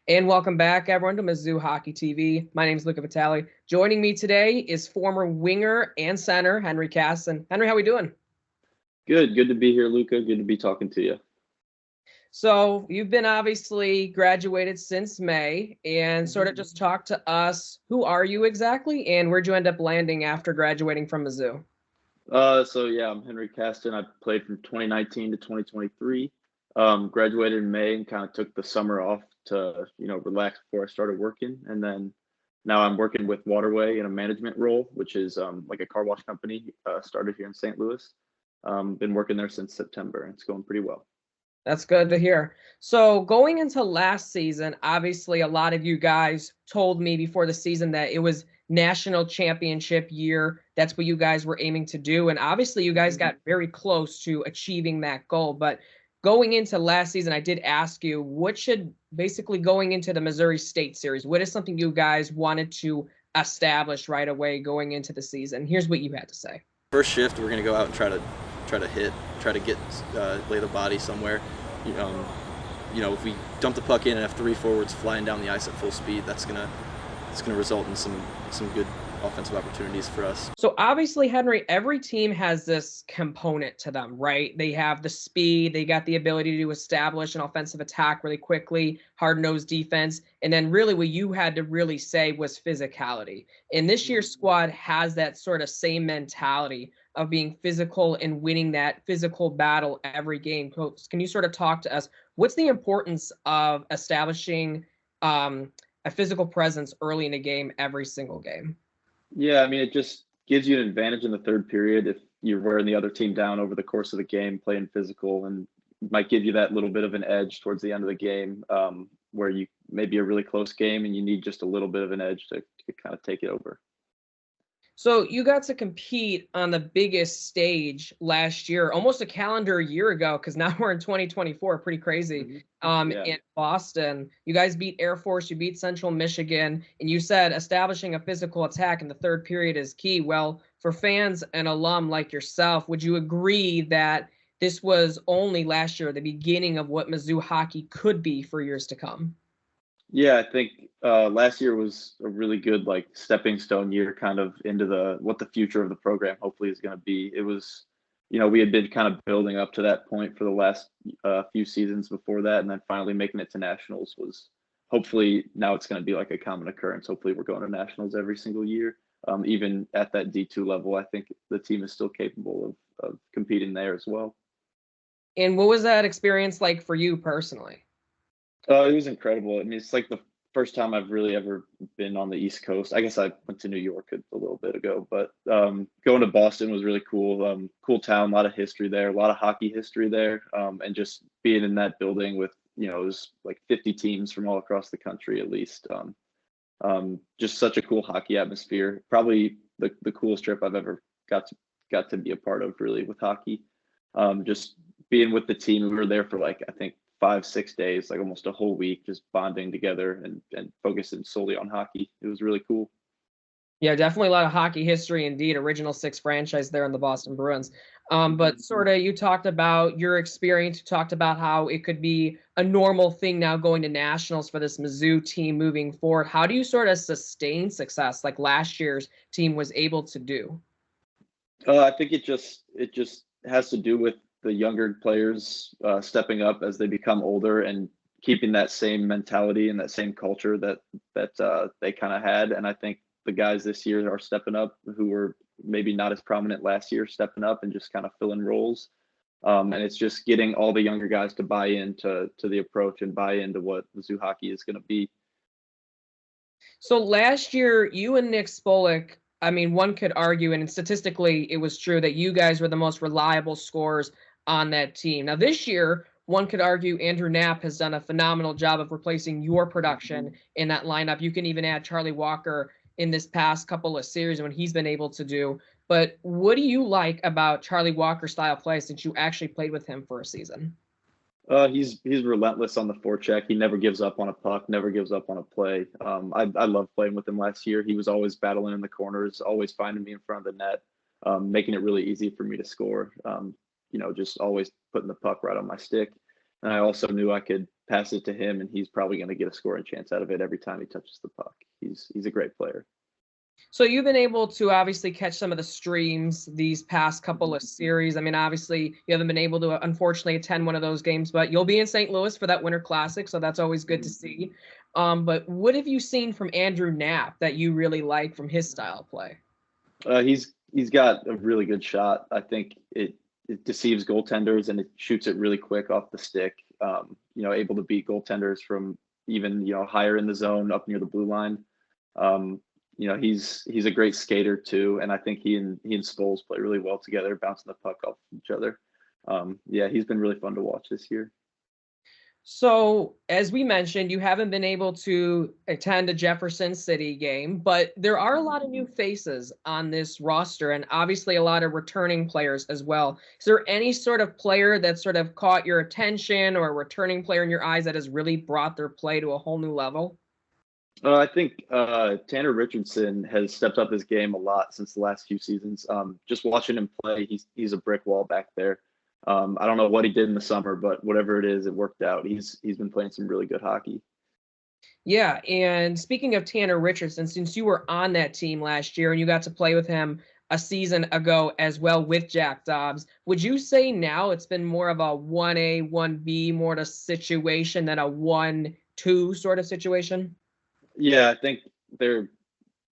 And welcome back, everyone, to Mizzou Hockey TV. My name is Luca Vitale. Joining me today is former winger and center Henry Kasten. Henry, how we doing? Good to be here, Luca. Good to be talking to you. So you've been obviously graduated since May, and sort of just talk to us. Who are you exactly, and where'd you end up landing after graduating from Mizzou? I'm Henry Kasten. I played from 2019 to 2023. Graduated in May and kind of took the summer off to, relax before I started working. And then now I'm working with Waterway in a management role, which is like a car wash company, started here in St. Louis. Been working there since September, and it's going pretty well. That's good to hear. So going into last season, obviously a lot of you guys told me before the season that it was national championship year. That's what you guys were aiming to do. And obviously you guys got very close to achieving that goal. But going into last season, I did ask you, what should basically going into the Missouri State Series, what is something you guys wanted to establish right away going into the season? Here's what you had to say. First shift, we're going to go out and try to hit, try to get lay the body somewhere. If we dump the puck in and have three forwards flying down the ice at full speed, that's gonna result in some good offensive opportunities for us. So obviously, Henry, every team has this component to them, right? They have the speed, they got the ability to establish an offensive attack really quickly, hard-nosed defense, and then really what you had to really say was physicality. And this year's squad has that sort of same mentality of being physical and winning that physical battle every game. Can you sort of talk to us? What's the importance of establishing a physical presence early in a game, every single game? Yeah, I mean, it just gives you an advantage in the third period if you're wearing the other team down over the course of the game, playing physical, and might give you that little bit of an edge towards the end of the game, where you maybe a really close game and you need just a little bit of an edge to kind of take it over. So you got to compete on the biggest stage last year, almost a calendar year ago, because now we're in 2024, pretty crazy. In Boston, you guys beat Air Force, you beat Central Michigan, and you said establishing a physical attack in the third period is key. Well, for fans and alum like yourself, would you agree that this was only last year, the beginning of what Mizzou hockey could be for years to come? Yeah, I think last year was a really good stepping stone year kind of into what the future of the program hopefully is going to be. It was, we had been kind of building up to that point for the last few seasons before that, and then finally making it to nationals was hopefully now it's going to be like a common occurrence. Hopefully we're going to nationals every single year. Even at that D2 level, I think the team is still capable of competing there as well. And what was that experience like for you personally? It was incredible. I mean, it's like the first time I've really ever been on the East Coast. I guess I went to New York a little bit ago, but going to Boston was really cool. Cool town, a lot of history there, a lot of hockey history there, and just being in that building with, it was like 50 teams from all across the country at least. Just such a cool hockey atmosphere. Probably the coolest trip I've ever got to be a part of, really, with hockey. Just being with the team, we were there for I think 5-6 days, like almost a whole week, just bonding together and focusing solely on hockey. It was really cool. Yeah, definitely a lot of hockey history indeed. Original six franchise there in the Boston Bruins. But sort of, you talked about your experience. You talked about how it could be a normal thing now going to nationals for this Mizzou team moving forward. How do you sort of sustain success like last year's team was able to do? I think it just has to do with the younger players stepping up as they become older and keeping that same mentality and that same culture that they kind of had. And I think the guys this year are stepping up who were maybe not as prominent last year, stepping up and just kind of filling roles. And it's just getting all the younger guys to buy into the approach and buy into what Mizzou hockey is going to be. So last year, you and Nick Spolik, I mean, one could argue, and statistically it was true, that you guys were the most reliable scorers on that team. Now this year, one could argue Andrew Knapp has done a phenomenal job of replacing your production in that lineup. You can even add Charlie Walker in this past couple of series and what he's been able to do. But what do you like about Charlie Walker's style of play since you actually played with him for a season? He's relentless on the forecheck. He never gives up on a puck, never gives up on a play. I loved playing with him last year. He was always battling in the corners, always finding me in front of the net, making it really easy for me to score. Just always putting the puck right on my stick. And I also knew I could pass it to him, and he's probably going to get a scoring chance out of it every time he touches the puck. He's a great player. So you've been able to obviously catch some of the streams these past couple of series. I mean, obviously you haven't been able to unfortunately attend one of those games, but you'll be in St. Louis for that Winter Classic, so that's always good to see. But what have you seen from Andrew Knapp that you really like from his style of play? He's got a really good shot. I think it deceives goaltenders, and it shoots it really quick off the stick. Able to beat goaltenders from even higher in the zone up near the blue line. He's a great skater too, and I think he and Scholes play really well together, bouncing the puck off each other. He's been really fun to watch this year. So, as we mentioned, you haven't been able to attend a Jefferson City game, but there are a lot of new faces on this roster and obviously a lot of returning players as well. Is there any sort of player that sort of caught your attention or a returning player in your eyes that has really brought their play to a whole new level? I think Tanner Richardson has stepped up his game a lot since the last few seasons. Just watching him play, he's a brick wall back there. I don't know what he did in the summer, but whatever it is, it worked out. He's been playing some really good hockey. Yeah, and speaking of Tanner Richardson, since you were on that team last year and you got to play with him a season ago as well with Jack Dobbs, would you say now it's been more of a 1A, 1B more of a situation than a 1-2 sort of situation? Yeah, I think they're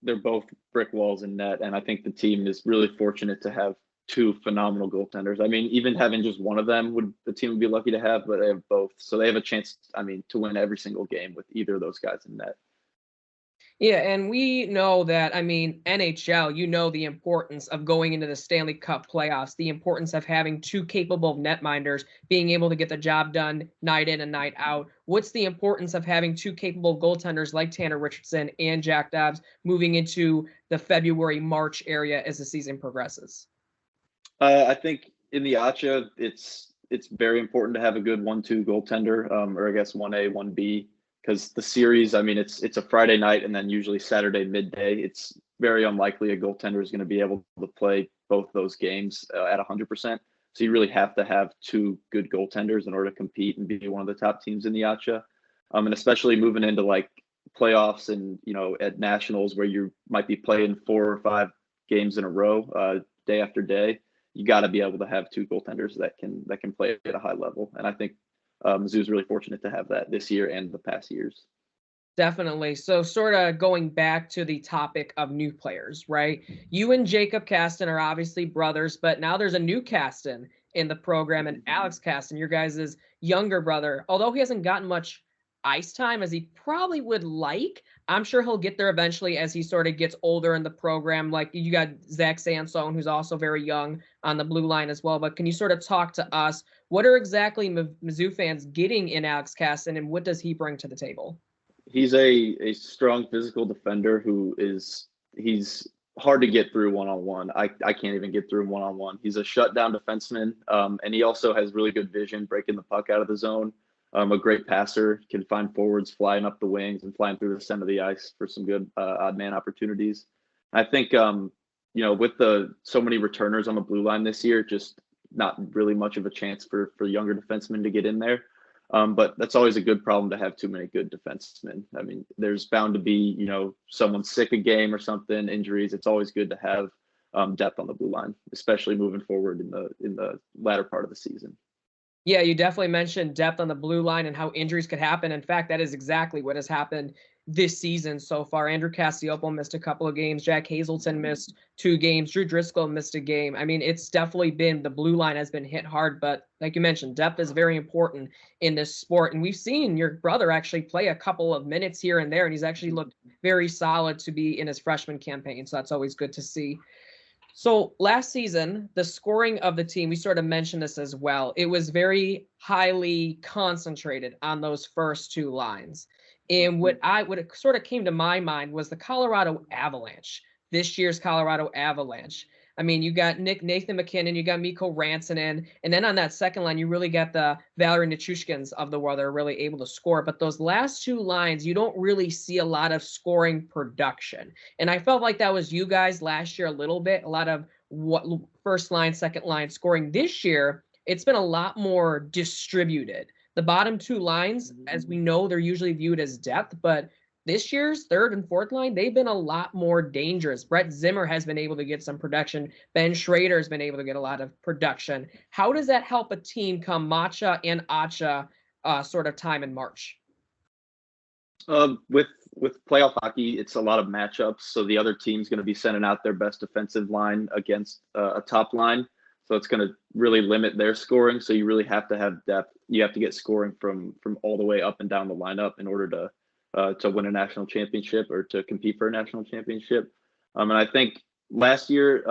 both brick walls in net, and I think the team is really fortunate to have two phenomenal goaltenders. I mean, even having just one of them the team would be lucky to have, but they have both. So they have a chance, to win every single game with either of those guys in net. Yeah, and we know that, NHL, the importance of going into the Stanley Cup playoffs, the importance of having two capable netminders being able to get the job done night in and night out. What's the importance of having two capable goaltenders like Tanner Richardson and Jack Dobbs moving into the February, March area as the season progresses? I think in the ACHA, it's very important to have a good 1-2 goaltender, or I guess 1A, 1B, because the series, it's a Friday night and then usually Saturday midday. It's very unlikely a goaltender is going to be able to play both those games at 100%. So you really have to have two good goaltenders in order to compete and be one of the top teams in the ACHA. And especially moving into like playoffs and, at nationals where you might be playing 4 or 5 games in a row, day after day. You got to be able to have two goaltenders that can play at a high level. And I think Mizzou is really fortunate to have that this year and the past years. Definitely. So sort of going back to the topic of new players, right? You and Jacob Kasten are obviously brothers, but now there's a new Kasten in the program, and Alex Kasten, your guys' younger brother. Although he hasn't gotten much ice time as he probably would like, I'm sure he'll get there eventually as he sort of gets older in the program. Like you got Zach Sansone, who's also very young on the blue line as well. But can you sort of talk to us? What are exactly Mizzou fans getting in Alex Kasten, and what does he bring to the table? He's a strong physical defender he's hard to get through one-on-one. I can't even get through him one-on-one. He's a shutdown defenseman, and he also has really good vision, breaking the puck out of the zone. A great passer, can find forwards flying up the wings and flying through the center of the ice for some good odd man opportunities. I think, with so many returners on the blue line this year, just not really much of a chance for younger defensemen to get in there. But that's always a good problem to have too many good defensemen. There's bound to be, someone sick a game or something, injuries. It's always good to have depth on the blue line, especially moving forward in the latter part of the season. Yeah, you definitely mentioned depth on the blue line and how injuries could happen. In fact, that is exactly what has happened this season so far. Andrew Castioppo missed a couple of games. Jack Hazelton missed 2 games. Drew Driscoll missed a game. It's definitely been, the blue line has been hit hard, but like you mentioned, depth is very important in this sport. And we've seen your brother actually play a couple of minutes here and there, and he's actually looked very solid to be in his freshman campaign. So that's always good to see. So last season, the scoring of the team, we sort of mentioned this as well. It was very highly concentrated on those first 2 lines. And what sort of came to my mind was the Colorado Avalanche, this year's Colorado Avalanche. You got Nathan McKinnon, you got Mikko Rantanen, and then on that second line, you really got the Valerie Nichushkins of the world that are really able to score. But those last 2 lines, you don't really see a lot of scoring production. And I felt like that was you guys last year a little bit, a lot of first line, second line scoring. This year, it's been a lot more distributed The bottom two lines, as we know, they're usually viewed as depth, but this year's third and fourth line, they've been a lot more dangerous. Brett Zimmer has been able to get some production. Ben Schrader has been able to get a lot of production. How does that help a team come MACHA and ACHA sort of time in March? With playoff hockey, it's a lot of matchups. So the other team's going to be sending out their best defensive line against a top line. So it's going to really limit their scoring. So you really have to have depth. You have to get scoring from all the way up and down the lineup in order to win a national championship or to compete for a national championship. And I think last year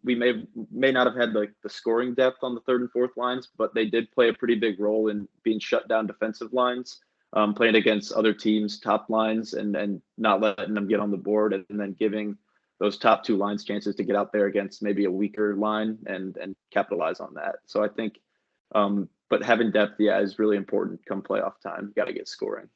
we may not have had the scoring depth on the third and fourth lines, but they did play a pretty big role in being shut down defensive lines, playing against other teams' top lines and not letting them get on the board, and then giving those top two lines chances to get out there against maybe a weaker line and capitalize on that. So I think, but having depth, is really important come playoff time. You got to get scoring.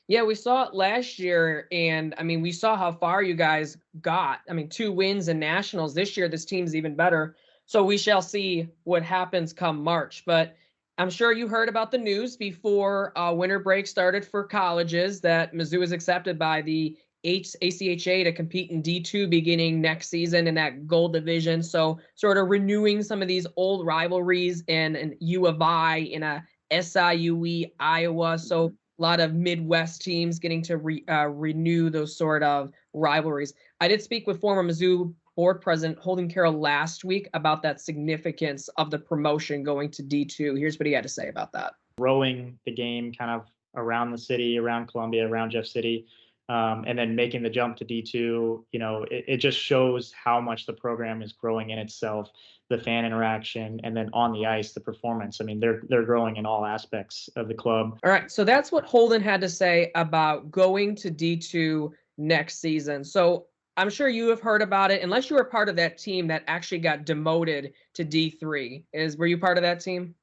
Yeah, we saw it last year, and I mean, we saw how far you guys got. I mean, 2 wins in nationals. This year, this team's even better. So we shall see what happens come March. But I'm sure you heard about the news before winter break started for colleges that Mizzou is accepted by the ACHA to compete in D2 beginning next season in that gold division. So sort of renewing some of these old rivalries in an U of I, in a SIUE, Iowa. So a lot of Midwest teams getting to renew those sort of rivalries. I did speak with former Mizzou board president Holden Carroll last week about that significance of the promotion going to D2. Here's what he had to say about that. Growing the game kind of around the city, around Columbia, around Jeff City, and then making the jump to D2, it just shows how much the program is growing in itself, the fan interaction, and then on the ice, the performance. I mean, they're growing in all aspects of the club. All right, so that's what Holden had to say about going to D2 next season. So I'm sure you have heard about it, unless you were part of that team that actually got demoted to D3. Were you part of that team?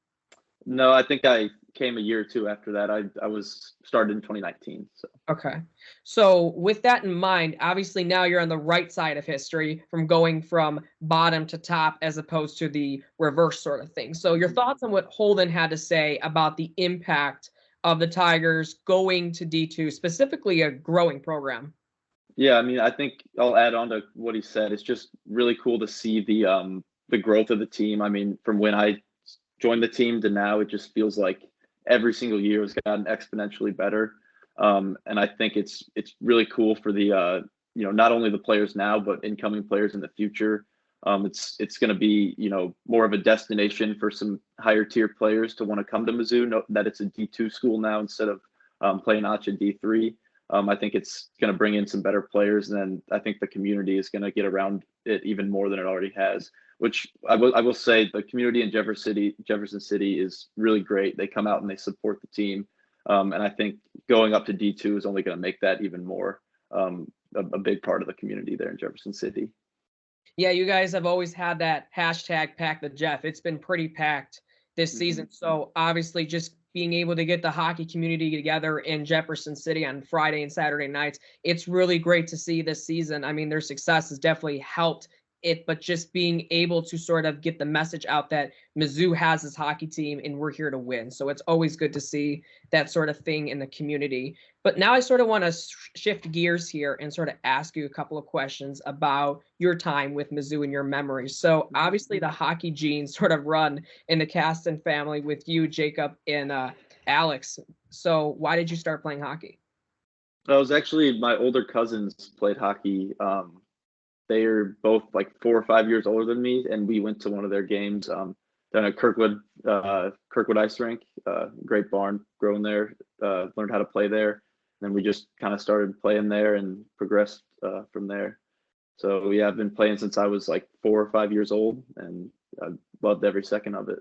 No, I think I came a year or two after that. I was started in 2019. So. Okay. So with that in mind, obviously now you're on the right side of history from going from bottom to top as opposed to the reverse sort of thing. So your thoughts on what Holden had to say about the impact of the Tigers going to D2, specifically a growing program? Yeah, I mean, I think I'll add on to what he said. It's just really cool to see the growth of the team. I mean, from when I joined the team to now, it just feels like every single year has gotten exponentially better. And I think it's really cool for the not only the players now, but incoming players in the future. It's going to be more of a destination for some higher tier players to want to come to Mizzou. Know that it's a D2 school now instead of playing ACHA D3. I think it's going to bring in some better players, and then I think the community is going to get around it even more than it already has. Which I will say, the community in Jefferson City is really great. They come out and they support the team, and I think going up to D2 is only going to make that even more a big part of the community there in Jefferson City. Yeah, you guys have always had that hashtag Pack the Jeff. It's been pretty packed this season. So obviously just being able to get the hockey community together in Jefferson City on Friday and Saturday nights, it's really great to see this season. I mean, their success has definitely helped it, but just being able to sort of get the message out that Mizzou has this hockey team and we're here to win. So it's always good to see that sort of thing in the community. But now I sort of want to shift gears here and sort of ask you a couple of questions about your time with Mizzou and your memories. So obviously the hockey genes sort of run in the Kasten family with you, Jacob, and Alex. So why did you start playing hockey? It was actually my older cousins played hockey. They are both like 4 or 5 years older than me, and we went to one of their games down at Kirkwood Ice Rink. Great barn, growing there, learned how to play there. And then we just kind of started playing there and progressed from there. So yeah, I've been playing since I was like 4 or 5 years old, and I loved every second of it.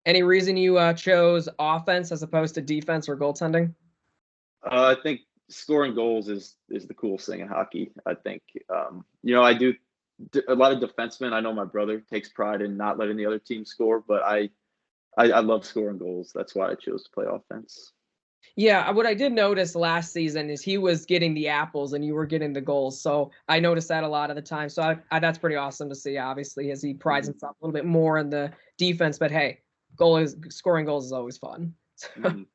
Any reason you chose offense as opposed to defense or goaltending? I think scoring goals is the coolest thing in hockey. I think I do a lot of defensemen. I know my brother takes pride in not letting the other team score, but I love scoring goals. That's why I chose to play offense. Yeah, what I did notice last season is he was getting the apples and you were getting the goals. So I noticed that a lot of the time. So I that's pretty awesome to see, obviously, as he prides himself a little bit more in the defense. But hey, scoring goals is always fun. Mhm.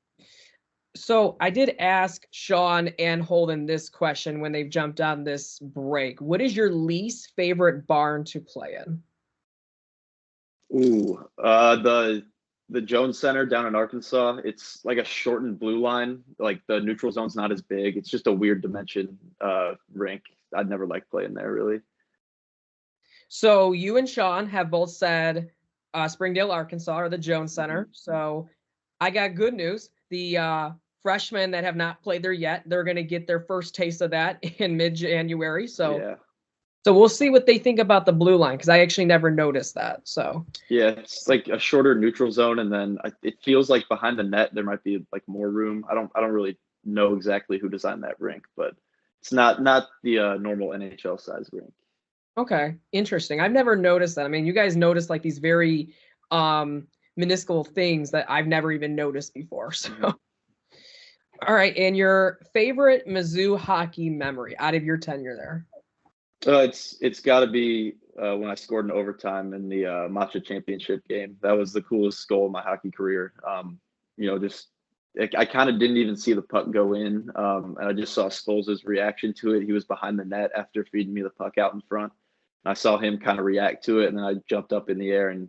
So I did ask Sean and Holden this question when they've jumped on this break. What is your least favorite barn to play in? Ooh, the Jones Center down in Arkansas. It's like a shortened blue line. Like the neutral zone's not as big. It's just a weird dimension rink. I'd never liked playing there really. So you and Sean have both said Springdale, Arkansas, or the Jones Center. So I got good news. The freshmen that have not played there yet, they're going to get their first taste of that in mid-January. So, Yeah. So we'll see what they think about the blue line because I actually never noticed that. So yeah, it's like a shorter neutral zone, and then it feels like behind the net there might be like more room. I don't really know exactly who designed that rink, but it's not the normal NHL size rink. Okay, interesting. I've never noticed that. I mean, you guys notice like these very minuscule things that I've never even noticed before. So, all right. And your favorite Mizzou hockey memory out of your tenure there? It's got to be when I scored in overtime in the Matcha Championship game. That was the coolest goal of my hockey career. I kind of didn't even see the puck go in, and I just saw Scholes' reaction to it. He was behind the net after feeding me the puck out in front. I saw him kind of react to it, and then I jumped up in the air and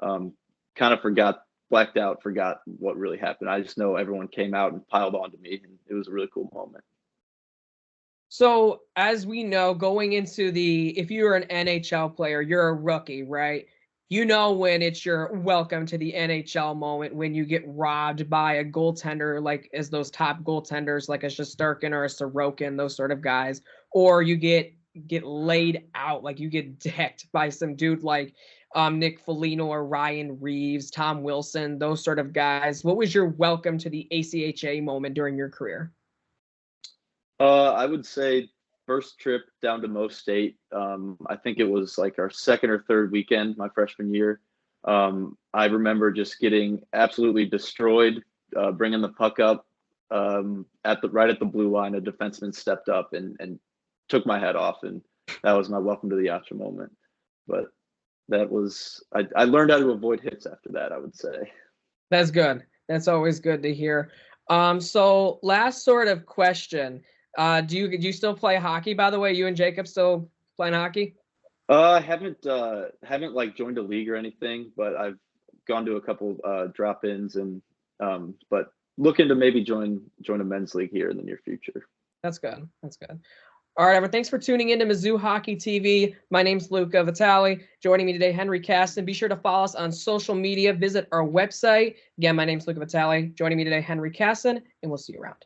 kind of blacked out, forgot what really happened. I just know everyone came out and piled onto me, and it was a really cool moment. So as we know, going into if you're an NHL player, you're a rookie, right? You know when it's your welcome to the NHL moment when you get robbed by a goaltender, like as those top goaltenders, like a Shesterkin or a Sorokin, those sort of guys, or you get laid out, like you get decked by some dude like Nick Foligno or Ryan Reeves, Tom Wilson, those sort of guys. What was your welcome to the ACHA moment during your career? I would say first trip down to Mo State. I think it was like our second or third weekend my freshman year. I remember just getting absolutely destroyed, bringing the puck up right at the blue line. A defenseman stepped up and took my head off, and that was my welcome to the ACHA moment. But that was I learned how to avoid hits after that, I would say. That's good. That's always good to hear. So last sort of question. Do you still play hockey, by the way? You and Jacob still playing hockey? I haven't like joined a league or anything, but I've gone to a couple drop-ins and but looking to maybe join a men's league here in the near future. That's good. That's good. All right, everyone. Thanks for tuning in to Mizzou Hockey TV. My name's Luca Vitale. Joining me today, Henry Kasten. Be sure to follow us on social media. Visit our website. Again, my name's Luca Vitale. Joining me today, Henry Kasten, and we'll see you around.